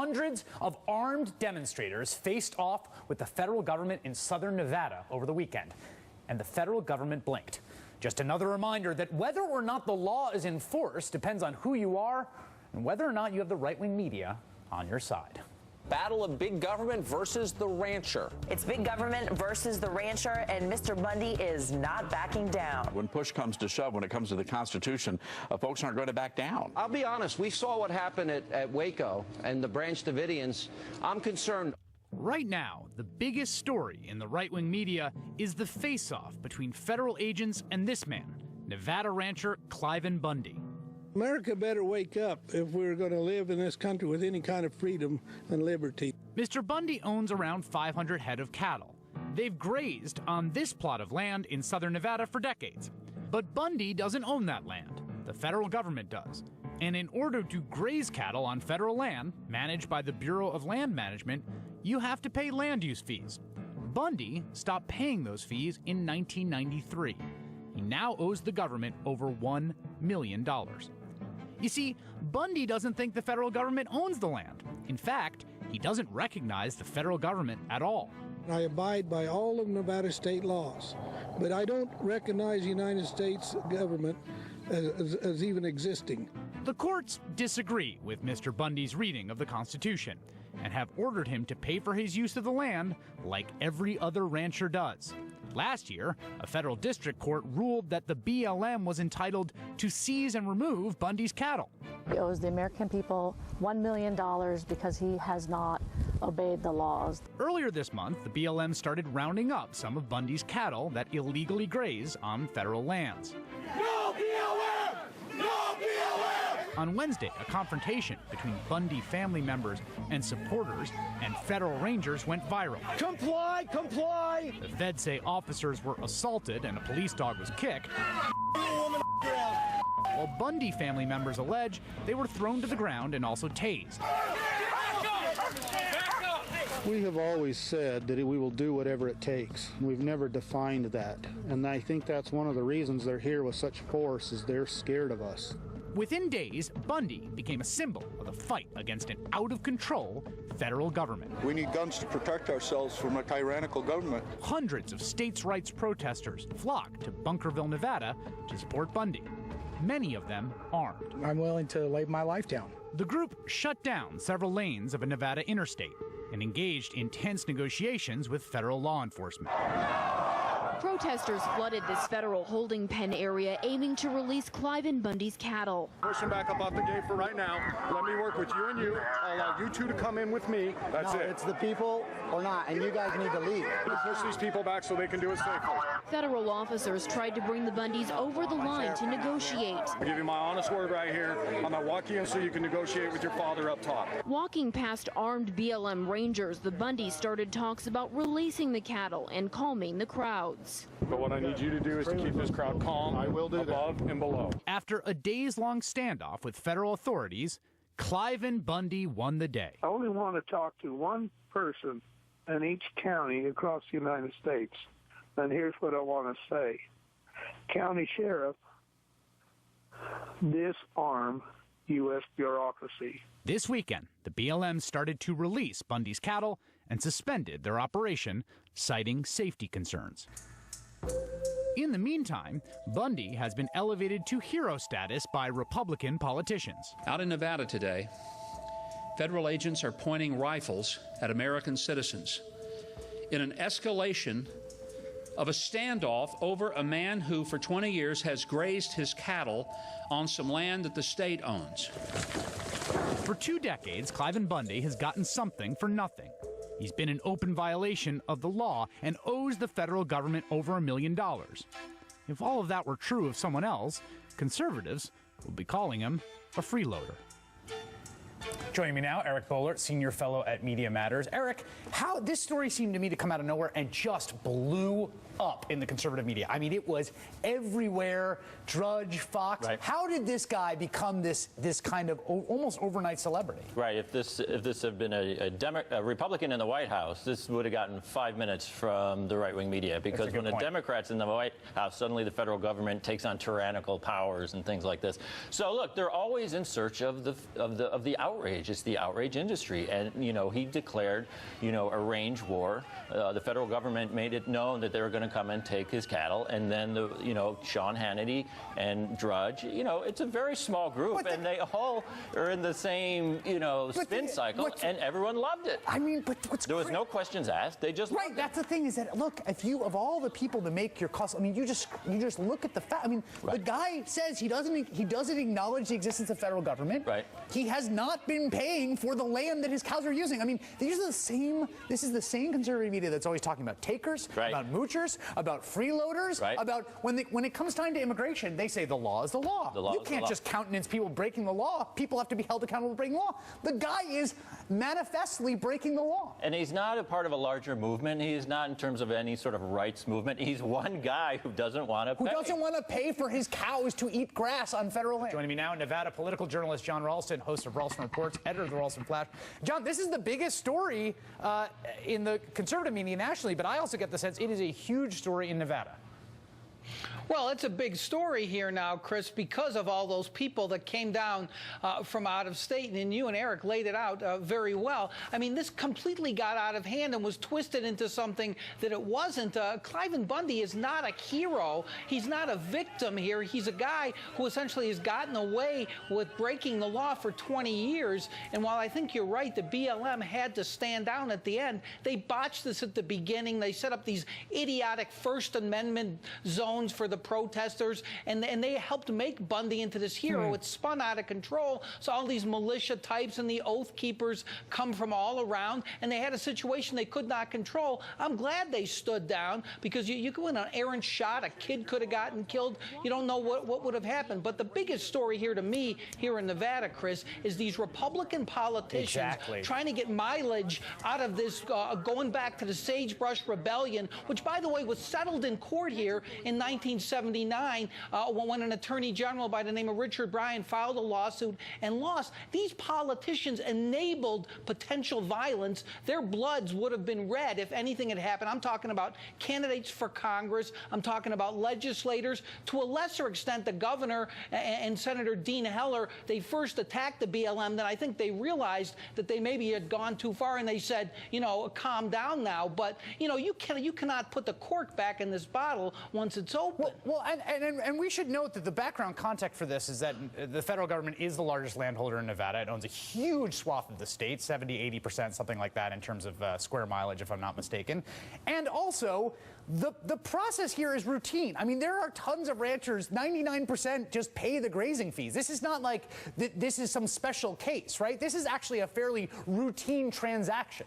Hundreds of armed demonstrators faced off with the federal government in southern Nevada over the weekend, and the federal government blinked. Just another reminder that whether or not the law is enforced depends on who you are and whether or not you have the right-wing media on your side. Battle of big government versus the rancher. It's big government versus the rancher, and Mr. Bundy is not backing down. When push comes to shove, when it comes to the Constitution, folks aren't going to back down. I'll be honest, we saw what happened at Waco and the Branch Davidians. I'm concerned. Right now, the biggest story in the right-wing media is the face-off between federal agents and this man, Nevada rancher Cliven Bundy. America better wake up if we're going to live in this country with any kind of freedom and liberty. Mr. Bundy owns around 500 head of cattle. They've grazed on this plot of land in southern Nevada for decades. But Bundy doesn't own that land. The federal government does. And in order to graze cattle on federal land, managed by the Bureau of Land Management, you have to pay land use fees. Bundy stopped paying those fees in 1993. He now owes the government over $1 million. You see, Bundy doesn't think the federal government owns the land. In fact, he doesn't recognize the federal government at all. I abide by all of Nevada state laws, but I don't recognize the United States government as even existing. The courts disagree with Mr. Bundy's reading of the Constitution and have ordered him to pay for his use of the land like every other rancher does. Last year, a federal district court ruled that the BLM was entitled to seize and remove Bundy's cattle. He owes the American people $1 million because he has not obeyed the laws. Earlier this month, the BLM started rounding up some of Bundy's cattle that illegally graze on federal lands. No BLM! No BLM! On Wednesday, a confrontation between Bundy family members and supporters and federal rangers went viral. Comply! Comply! The feds say officers were assaulted and a police dog was kicked, while Bundy family members allege they were thrown to the ground and also tased. We have always said that we will do whatever it takes. We've never defined that. And I think that's one of the reasons they're here with such force, is they're scared of us. Within days, Bundy became a symbol of the fight against an out-of-control federal government. We need guns to protect ourselves from a tyrannical government. Hundreds of states' rights protesters flocked to Bunkerville, Nevada to support Bundy, many of them armed. I'm willing to lay my life down. The group shut down several lanes of a Nevada interstate and engaged in tense negotiations with federal law enforcement. Protesters flooded this federal holding pen area, aiming to release Cliven Bundy's cattle. Push him back up off the gate for right now. Let me work with you and you. I'll allow you two to come in with me. That's it. It's the people or not, and you guys need to leave. Push these people back so they can do it safely. Federal officers tried to bring the Bundys over the line to negotiate. I'll give you my honest word right here. I'm going to walk you in so you can negotiate with your father up top. Walking past armed BLM rangers, the Bundys started talks about releasing the cattle and calming the crowds. But what I need you to do is to keep this crowd calm. I will do above that. And below. After a days-long standoff with federal authorities, Cliven Bundy won the day. I only want to talk to one person in each county across the United States. And here's what I want to say. County Sheriff, disarm U.S. bureaucracy. This weekend, the BLM started to release Bundy's cattle and suspended their operation, citing safety concerns. In the meantime, Bundy has been elevated to hero status by Republican politicians. Out in Nevada today, federal agents are pointing rifles at American citizens in an escalation of a standoff over a man who for 20 years has grazed his cattle on some land that the state owns. For 2 decades, Cliven Bundy has gotten something for nothing. He's been in open violation of the law and owes the federal government over $1 million. If all of that were true of someone else, conservatives would be calling him a freeloader. Joining me now, Eric Boehlert, senior fellow at Media Matters. Eric, how this story seemed to me to come out of nowhere and just blew up in the conservative media. I mean, it was everywhere. Drudge, Fox. Right. How did this guy become this kind of almost overnight celebrity? Right. If this had been a Republican in the White House, this would have gotten 5 minutes from the right-wing media, because when the Democrats in the White House, suddenly the federal government takes on tyrannical powers and things like this. So look, they're always in search of the outrage. outrage. It's the outrage industry. And, you know, he declared, you know, a range war. The federal government made it known that they were going to come and take his cattle. And then, you know, Sean Hannity and Drudge, you know, it's a very small group. And they all are in the same, you know, spin cycle. And everyone loved it. I mean, but there was no questions asked. They just right. That's the thing is that, look, if you, of all the people to make your cost, I mean, you just look at the fact. I mean, the guy says he doesn't acknowledge the existence of federal government. Right. He has not been paying for the land that his cows are using. I mean, these are the same. This is the same conservative media that's always talking about takers, about moochers, about freeloaders, about when it comes time to immigration, they say the law is the law. You can't just countenance people breaking the law. People have to be held accountable for breaking the law. The guy is manifestly breaking the law. And he's not a part of a larger movement. He is not in terms of any sort of rights movement. He's one guy who doesn't want to pay. Who doesn't want to pay for his cows to eat grass on federal land. Joining me now, Nevada political journalist John Ralston, host of Ralston Reports, editor of the Ralston Flash. John, this is the biggest story in the conservative media nationally, but I also get the sense it is a huge story in Nevada. Well, it's a big story here now, Chris, because of all those people that came down from out of state. And you and Eric laid it out very well. I mean, this completely got out of hand and was twisted into something that it wasn't. Cliven Bundy is not a hero. He's not a victim here. He's a guy who essentially has gotten away with breaking the law for 20 years. And while I think you're right, the BLM had to stand down at the end, they botched this at the beginning. They set up these idiotic First Amendment zones for the protesters, and they helped make Bundy into this hero. It spun out of control, so all these militia types and the Oath Keepers come from all around, and they had a situation they could not control. I'm glad they stood down, because you go in an errant shot, a kid could have gotten killed. You don't know what would have happened. But the biggest story here to me, here in Nevada, Chris, is these Republican politicians trying to get mileage out of this, going back to the Sagebrush Rebellion, which, by the way, was settled in court here in 1979 when an attorney general by the name of Richard Bryan filed a lawsuit and lost. These politicians enabled potential violence. Their bloods would have been red if anything had happened. I'm talking about candidates for Congress. I'm talking about legislators. To a lesser extent, the governor and Senator Dean Heller, they first attacked the BLM. Then I think they realized that they maybe had gone too far, and they said, you know, calm down now. But, you know, you cannot put the cork back in this bottle once it's open. Well, and we should note that the background context for this is that the federal government is the largest landholder in Nevada. It owns a huge swath of the state, 70, 80%, something like that in terms of square mileage, if I'm not mistaken. And also, the process here is routine. I mean, there are tons of ranchers, 99% just pay the grazing fees. This is not like this is some special case, right? This is actually a fairly routine transaction.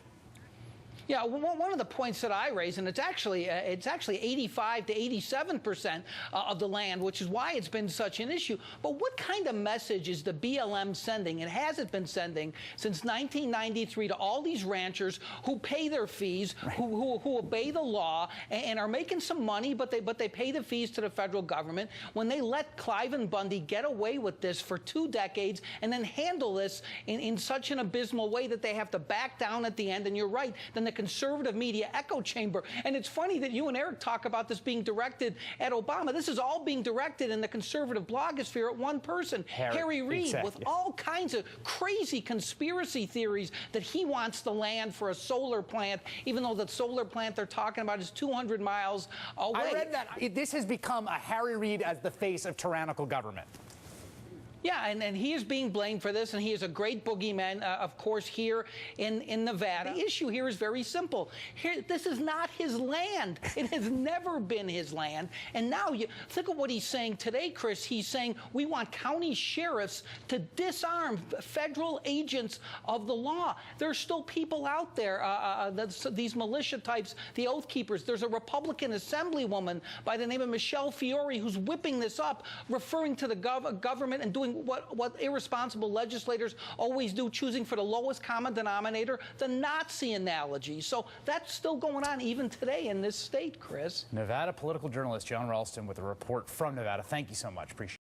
Yeah, one of the points that I raise, and it's actually 85 to 87% of the land, which is why it's been such an issue. But what kind of message is the BLM sending, and has it been sending since 1993 to all these ranchers who pay their fees, who obey the law, and are making some money, but they pay the fees to the federal government, when they let Cliven Bundy get away with this for 2 decades and then handle this in such an abysmal way that they have to back down at the end? And you're right, then the conservative media echo chamber. And it's funny that you and Eric talk about this being directed at Obama. This is all being directed in the conservative blogosphere at one person, Harry Reid, with all kinds of crazy conspiracy theories that he wants the land for a solar plant, even though the solar plant they're talking about is 200 miles away. I read that this has become a Harry Reid as the face of tyrannical government. Yeah, and he is being blamed for this, and he is a great boogeyman, of course, here in Nevada. The issue here is very simple. This is not his land. It has never been his land. And now, you think of what he's saying today, Chris. He's saying we want county sheriffs to disarm federal agents of the law. There are still people out there, these militia types, the Oath Keepers. There's a Republican assemblywoman by the name of Michelle Fiore who's whipping this up, referring to the government and doing what irresponsible legislators always do, choosing for the lowest common denominator, the Nazi analogy. So that's still going on even today in this state, Chris. Nevada political journalist John Ralston with a report from Nevada. Thank you so much. Appreciate it.